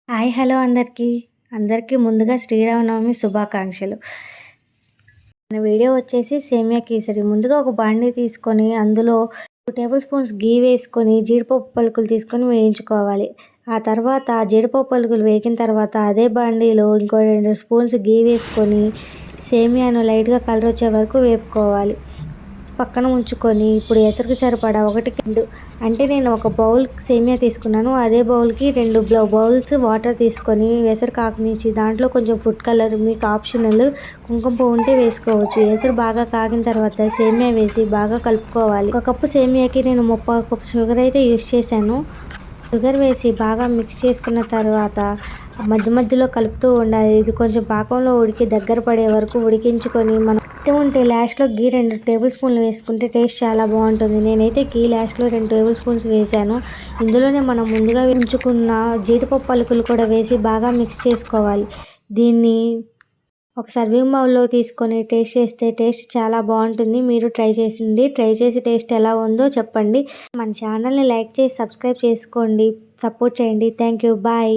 Hi hello అందరికీ. అందరికీ ముందుగా శ్రీరామనవమి శుభాకాంక్షలు. మన వీడియో వచ్చేసి సేమియా కేసరి. ముందుగా ఒక బాండీ తీసుకొని అందులో 2 టేబుల్ స్పూన్స్ ఘీ వేసుకొని జీడిపప్పు పలుకులు తీసుకొని వేయించుకోవాలి. ఆ తర్వాత జీడిపప్పు పలుకులు వేగిన తర్వాత అదే బాండీలో ఇంకో 2 స్పూన్స్ ఘీ వేసుకొని సేమియాను లైట్గా కలర్ వచ్చే వరకు వేపుకోవాలి. పక్కన ఉంచుకొని ఇప్పుడు ఎసరికి సరిపడా 1-2 అంటే నేను ఒక బౌల్ సేమియా తీసుకున్నాను. అదే బౌల్కి 2 బౌల్స్ వాటర్ తీసుకొని ఎసరు కాగనిచ్చి దాంట్లో కొంచెం ఫుడ్ కలర్ మీకు ఆప్షనల్ కుంకుమ పువ్వు ఉంటే వేసుకోవచ్చు. ఎసరు బాగా కాగిన తర్వాత సేమియా వేసి బాగా కలుపుకోవాలి. 1 కప్పు సేమియాకి నేను 30 కప్పు షుగర్ అయితే యూస్ చేశాను. షుగర్ వేసి బాగా మిక్స్ చేసుకున్న తర్వాత మధ్య మధ్యలో కలుపుతూ ఉండాలి. ఇది కొంచెం పాకంలో ఉడికి దగ్గర పడే వరకు ఉడికించుకొని మనం ఇష్టం ఉంటే లాస్ట్లో ఘీ 2 టేబుల్ స్పూన్లు వేసుకుంటే టేస్ట్ చాలా బాగుంటుంది. నేనైతే ఘీ లాస్ట్లో 2 టేబుల్ స్పూన్స్ వేసాను. ఇందులోనే మనం ముందుగా ఉంచుకున్న జీడిపప్పు పలుకులు కూడా వేసి బాగా మిక్స్ చేసుకోవాలి. దీన్ని ఒక సర్వింగ్ బౌల్లో తీసుకొని టేస్ట్ చేస్తే టేస్ట్ చాలా బాగుంటుంది. మీరు ట్రై చేసి టేస్ట్ ఎలా ఉందో చెప్పండి. మన ఛానల్ని లైక్ చేసి సబ్స్క్రైబ్ చేసుకోండి, సపోర్ట్ చేయండి. Thank you. బాయ్.